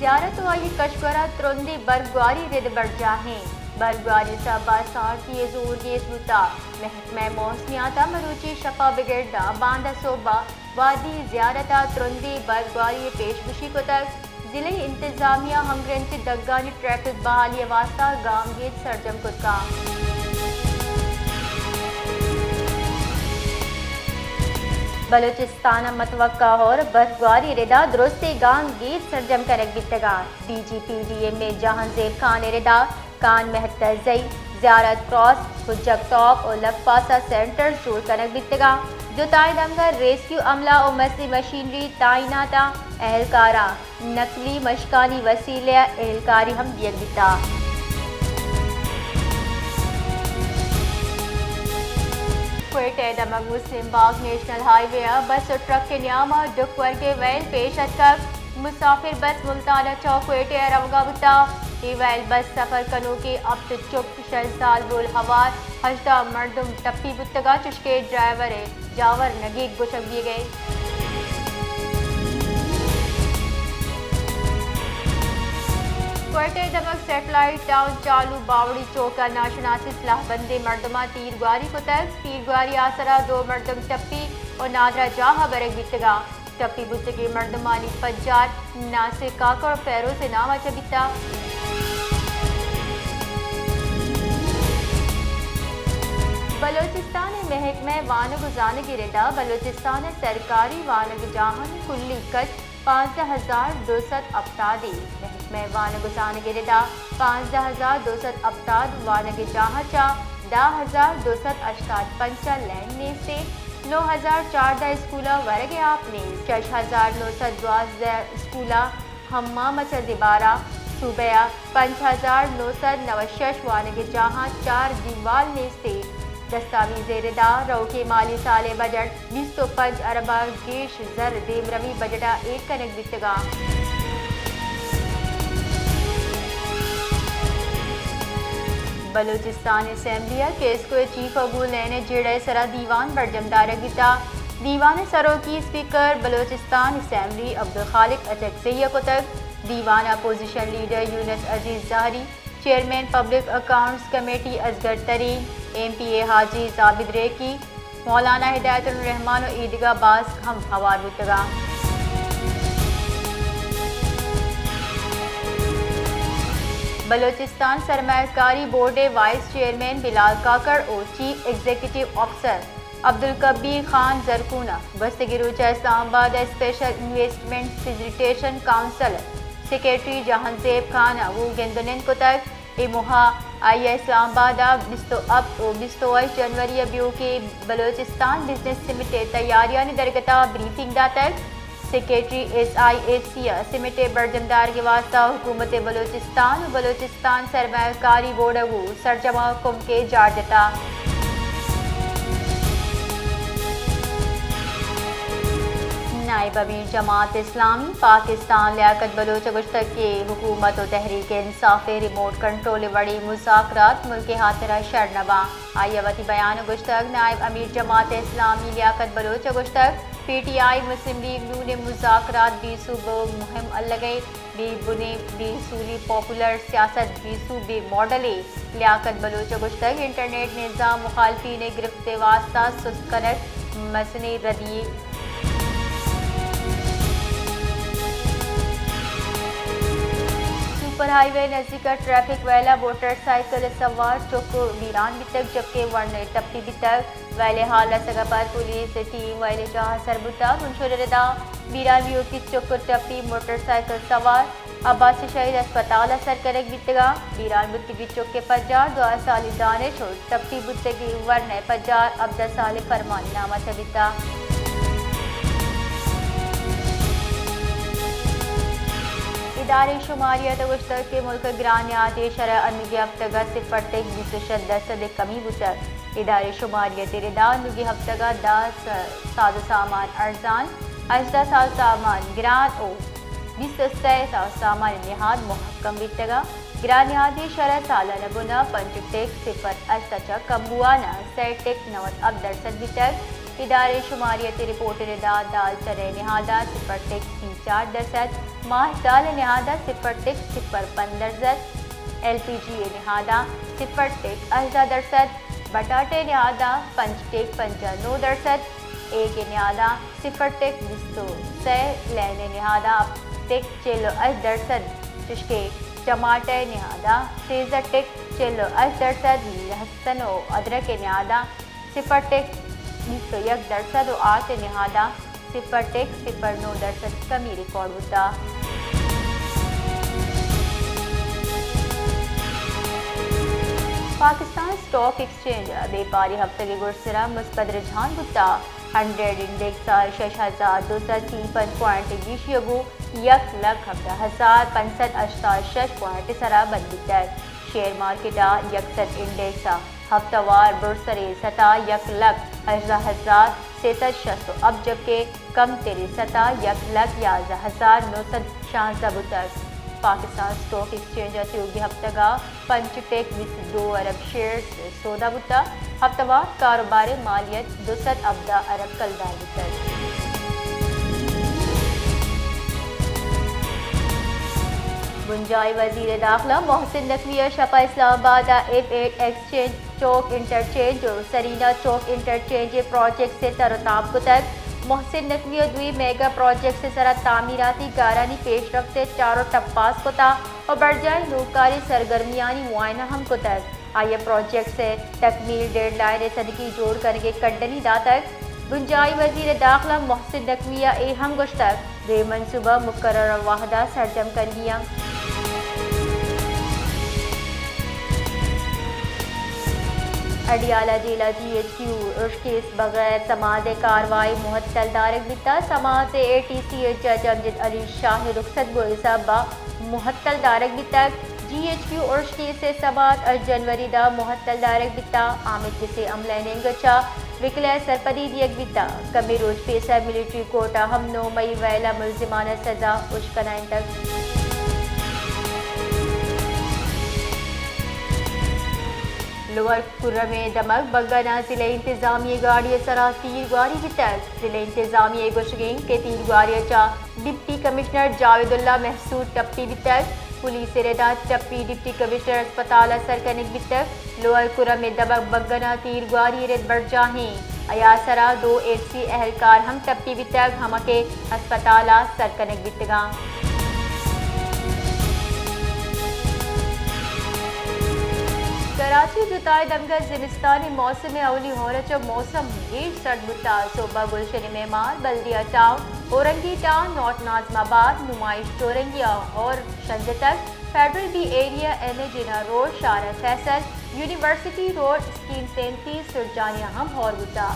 زیارت وائی کشگرہ ترندی برگواری رد بڑھ جاہیں برگواری سبا سارتی زور گیس بوتا محکمہ موسمیات مروچی شفا بگردہ باندہ صوبہ وادی زیارت ترندی برگواری پیشگوشی کو تک ضلع انتظامیہ ہمگرنچ دگانی ٹریفک بحالی واسطہ گام گیت سرجم کتکا بلوچستان متوقع اور برفباری ردا درستی گام گیت سرجم کرک بیتگا D G P D M میں جہاں زیب خان ردا کان مہتر زئی زیارت کراس حجک ٹاپ اور لکپاسا سینٹر زور کنک بیتگا جوتائی دمگر ریسکیو عملہ اور مسئلہ مشینری تعیناتا اہلکارہ نقلی مشکانی وسیلہ اہلکاری ہم دیگ بیتا کوئٹہ دمگ مسلم باغ نیشنل ہائی وے بس اور ٹرک کے نیامہ ڈکور کے ویل پیش اتکب مسافر بس ملتانہ چوک کوئٹہ روگا بتا یہ ویل بس سفر کنو کے اب تو چپ 6 سال رول ہوار 18 مردم ٹپی بتگا چشکے ڈرائیور جاور نگیگ گچک دیے گئے کوئٹہ دمک سیٹلائٹ ٹاؤن چالو باوڑی چوکا ناشناسی صلاح بندے مردمہ تیر گواری کو تک تیر گواری آسرا 2 مردم ٹپی اور نادرہ جاہا برک بیتگا ٹپی بتگی مردمانی پجار ناصر کاکڑ فیرو سے نامہ چبیتا بلوچستان محکمہ وانگ زانگی ردا بلوچستان سرکاری وانگ جاہن کلی کچ 15,270 محکمہ وانگ زانگی ردا 15,270 وانگ جاہاں چا 10,285 لین نے سے 9,014 اسکولہ ورگ آپ نے 6,912 اسکولہ ہمام چدبارہ صوبہ 5,996 وانگ جاہاں 4 دیوال نے سے دستاویز ردا رو کے مالی سال بجٹ 25 ارب گیش زر دیم روی بجٹا 1 کنک بیتگا بلوچستان اسمبلی کیس کو چیف اگول لینے جیڑے سرا دیوان برجمدار گیتا دیوان سرو کی اسپیکر بلوچستان اسمبلی عبدالخالق اچکزئی کو تک دیوان opposition leader Younus Aziz Zahiri chairman public accounts committee Asghar Tareen M P A Haji زابد ریکی مولانا ہدایت الرحمان و عیدگاہ باز ہم ہوار بتگا بلوچستان سرمایہ کاری بورڈ وائس چیئرمین بلال کاکڑ اور چیف ایگزیکٹو آفیسر عبدالکبیر خان زرکونہ بستگیروچہ اسلام آباد special investment facilitation council secretary جہاں زیب خان وہ گندنین کو تک اموہا آئی اسلام آباد 28 جنوری ابیو کے بلوچستان بزنس سمیٹ تیاریاں درگتا بریفنگ دا تک secretary S I F C سمیٹ برجمدار کے واسطہ حکومت بلوچستان و بلوچستان سرمایہ کاری بورڈ کو سرجمہ کم کے جارجتا نائب امیر جماعت اسلامی پاکستان لیاقت بلوچ گشتگ کے حکومت و تحریک انصاف ریموٹ کنٹرول وڑی مذاکرات ملک ہاترہ شرنوا آئیوتی بیان گشتگ نائب امیر جماعت اسلامی لیاقت بلوچ گشتگ P T I Muslim League نو نے مذاکرات بی صوبہ مہم الگئی بی بنے بی سولی پاپولر سیاست بی صوبے ماڈل لیاقت بلوچ گشتگ انٹرنیٹ نظام مخالفین گرفت واسطہ سست کنٹ مسنی ردیے سپر ہائی وے نزدیک ٹریفک ویلا موٹر سائیکل سوار چوکو ویران بھی تک جبکہ ورنہ ٹپی بھی تک ویلے حال رسگا پر پولیس ٹیم ویلے جہاں سربتا منشور ردا ویران ویو کی چوکو ٹپی موٹر سائیکل سوار عباس شہید اسپتال اثر کرک بیتگا ویران بتگی چوکے پجار 2 سالی دانش اور ٹپی بتگی ورنہ پجار 10 سال فرمان نامہ چبیتا ادارے شماریت گشتگ کے ملک گرانیات شرح انگی ہفتگا 0.26% کمی بتر ادارے شماریت ردا انگی ہفتگا 10 ساز سامان ارزان 18 ساز سامان گران او 23 ساز سامان نہاد محکم بتگا گرانیاتی شرح سالانہ گنا 5.0 کم بوانا 7.90 بتر ادارے شماریت رپورٹ رداد دال چرے نہادہ 0.34%، ماہ سال نہادہ 0.05%، ایل پی جی نہادہ 0.18%، بٹاٹے نہادہ 5.59%، ایک نہادہ 0.20، لین نہادہ 0.48%، چشکے ٹماٹر نہادہ 13.48%، لہسن و ادرک نہادہ 0.21% و آٹھ نہادہ 0.09% کمی ریکارڈ ہوتا۔ پاکستان اسٹاک ایکسچینج بے پاری ہفتہ کے گرسرہ مثبت رجحان بتا 100 انڈیکس 6253 پوائنٹ گیشیگو 1,17,586 پوائنٹ سرا بند بتا۔ شیئر مارکیٹ یکسر انڈیکس ہفتہ وار برسری سطح 1,18,660 اب جبکہ کم تیری سطح 1,11,916 بتا۔ پاکستان اسٹاک ایکسچینج تیوگی ہفتہ کا 5.22 ارب شیئر سودا بتا۔ ہفتہ وار کاروبار مالیت 217 ارب کلدار بتا۔ بنجائی وزیر داخلہ محسن نقوی شپا اسلام آباد F8 ایکسچینج چوک انٹرچینج اور سرینا چوک انٹرچینج پروجیکٹ سے ترتاب کتک محسن نقوی دوی میگا پروجیکٹ سے سرا تعمیراتی کارانی پیش رفتے چاروں ٹپاس کتا اور برجائے نوکاری سرگرمیانی معائنہ ہم کتک آئیے پروجیکٹ سے تکمیل ڈیڈ لائن صدقی جوڑ کرنے کنڈنی داتک بنجائی وزیر داخلہ محسن نقوی ہم گشتک بے منصوبہ مقررہ واحدہ سرجم کر لیا۔ اڈیالہ ضلع GHQ ارشکیس بغیر سماعت کاروائی معطل دارک بتا سماعت ATC جج امجد علی شاہ رخصت گوئی صاحبہ معطل دارک بتا GHQ ارشکیس سے سماعت جنوری دا معطل دارک بتا آمد کسی عملہ نینگچا وکلہ سرپدی دیگ بتا کمی روز پیسہ ملٹری کوٹا ہم 9 مئی ویلا ملزمانہ سزا اشکنائن تک۔ لوور کرم دمک بگنا ضلع انتظامیہ گاڑی سرا تیر گواری کی تحت ضلع انتظامیہ گوشگین کے تیر گواری چا ڈپٹی کمشنر جاوید اللہ محسود ٹپی بتک پولیس رداد ٹپی ڈپٹی کمشنر اسپتال سرکنک بتک لوور کرم دمک بگنا تیر گواری رد برجاہیں ایا سرا 2 AC اہلکار ہم ٹپی بتک ہم کے اسپتال سرکنک بتگاں۔ کراچی جتائے دمگر زمستانی موسم اولی ہورچ موسم گیج سرد بتا صوبہ Gulshan Memar Baldia town Orangi town north Nazimabad Numaish چورنگیا اور شنج تک federal B area M A Jinnah road Shahrah Faisal university road scheme 33 سرجانیہ ہم اور بتا۔